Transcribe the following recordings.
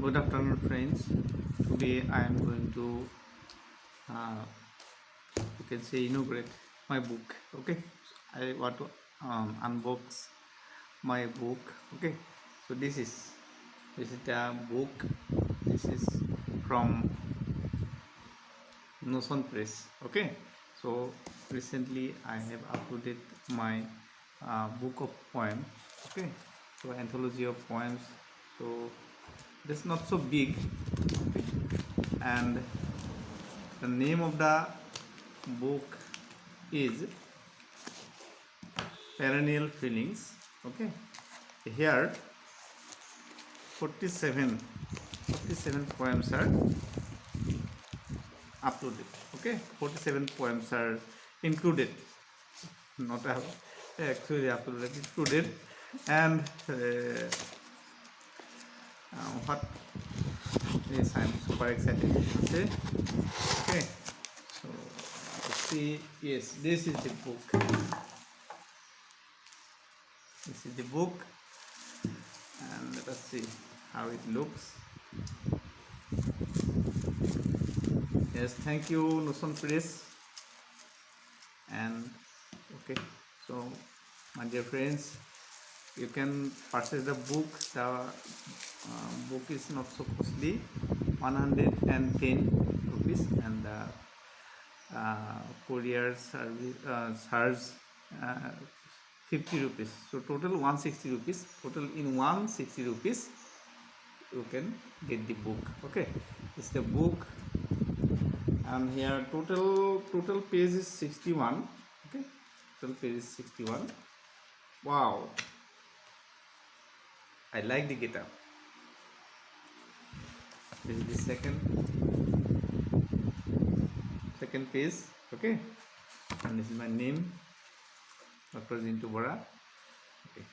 Good afternoon, friends. Today I am going to, you can say, inaugurate my book. Okay, I want to unbox my book. Okay, so this is the book. This is from Notion Press. Okay, so recently I have uploaded my book of poems. Okay, so anthology of poems. So that's not so big. Okay, and the name of the book is Perennial Feelings. Okay, here 47 poems are uploaded. Okay, 47 poems are included, not actually uploaded, included. And what is, I'm super excited to say. Okay, so let's see. Yes, this is the book. This is the book, and let us see how it looks. Yes, thank you, Notion Press. And okay, so my dear friends, you can purchase the book. The book is not so costly, 110 rupees, and the courier service charge uh, 50 rupees. So total 160 rupees. Total in 160 rupees you can get the book. Okay, it's the book, and here total page is 61. Okay, total page is 61. Wow, I like the guitar. This is the second page. Okay, and this is my name, Dr. Zintu Bora. Okay,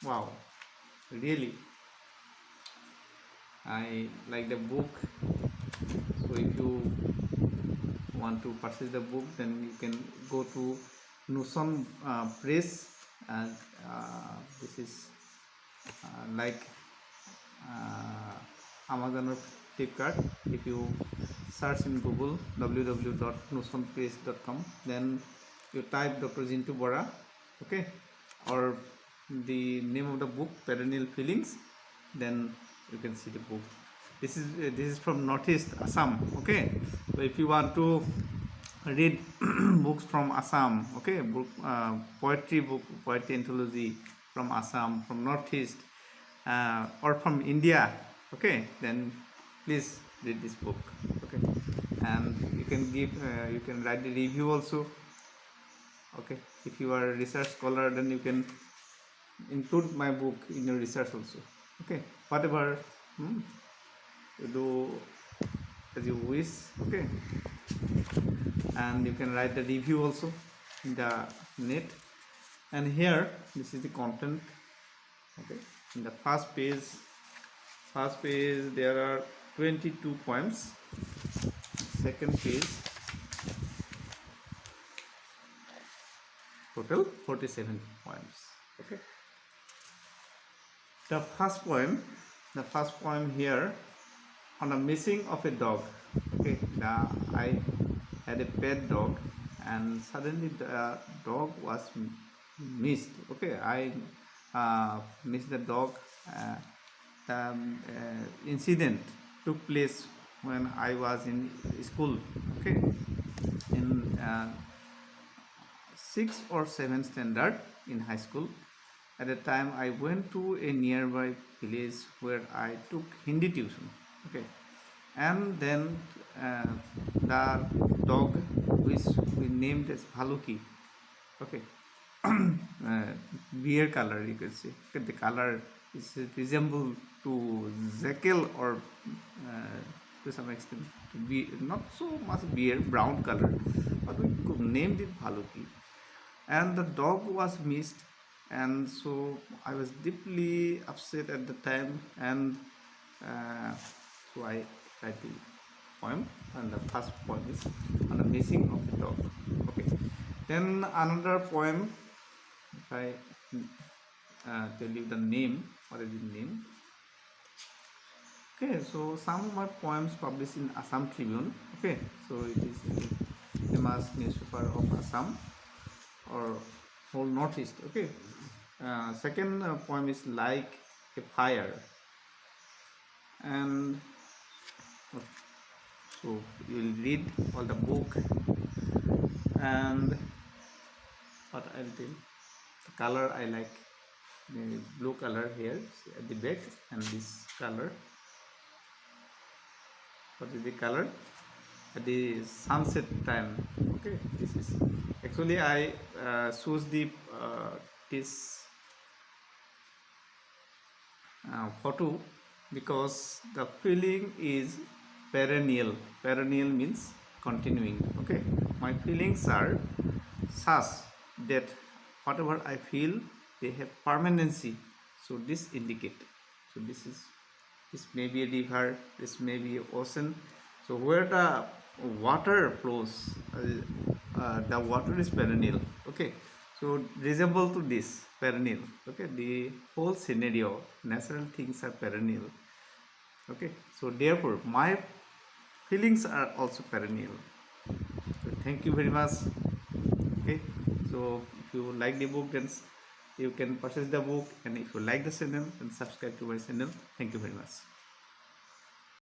wow, really I like the book. So if you want to purchase the book, then you can go to Notion Press, and this is like Amazon or Flipkart. If you search in Google www.notionpress.com, then you type Dr. Zintu Bora, okay, or the name of the book Perennial Feelings, then you can see the book. This is from Northeast Assam. Okay, so if you want to read books from Assam, okay, poetry anthology from Assam, from Northeast, or from India, okay, then please read this book. Okay, and you can write the review also. Okay, if you are a research scholar, then you can include my book in your research also. Okay, whatever you do as you wish. Okay, and you can write the review also in the net. And here, this is the content. Okay, in the first page there are 22 poems. Second page, total 47 poems. Okay, the first poem here, on the missing of a dog. Okay, I had a pet dog, and suddenly the dog was missed. Okay, I missed the dog. The incident took place when I was in school. Okay, in 6th or 7th standard in high school. At the time, I went to a nearby village where I took Hindi tuition. Okay, and then the dog, which we named as Bhaluki. Okay, beer color, you can say. Okay, the color is resemble to Zekel, or to some extent not so much beer, brown color, but we named it Bhaluki. And the dog was missed, and so I was deeply upset at the time, and so I tried the poem, and the first poem is on the missing of the dog. Okay, then another poem, if I tell you the name, what is the name? Okay, so some of my poems published in Assam Tribune. Okay, so it is a famous newspaper of Assam or whole Northeast. Okay, second poem is Like a Fire, and so you will read all the book and what I'll tell. The color I like the blue color here at the back, and this color. What is the color? At the sunset time. Okay, this is actually I choose the this photo because the feeling is perennial. Perennial means continuing. Okay, my feelings are such that whatever I feel, they have permanency. So this indicate. So this may be a river, this may be an ocean. So where the water flows, the water is perennial. Okay, so resemble to this perennial. Okay, the whole scenario, natural things are perennial. Okay, so therefore my feelings are also perennial. So thank you very much. Okay, so if you like the book, then you can purchase the book, and if you like the channel, then subscribe to my channel. Thank you very much.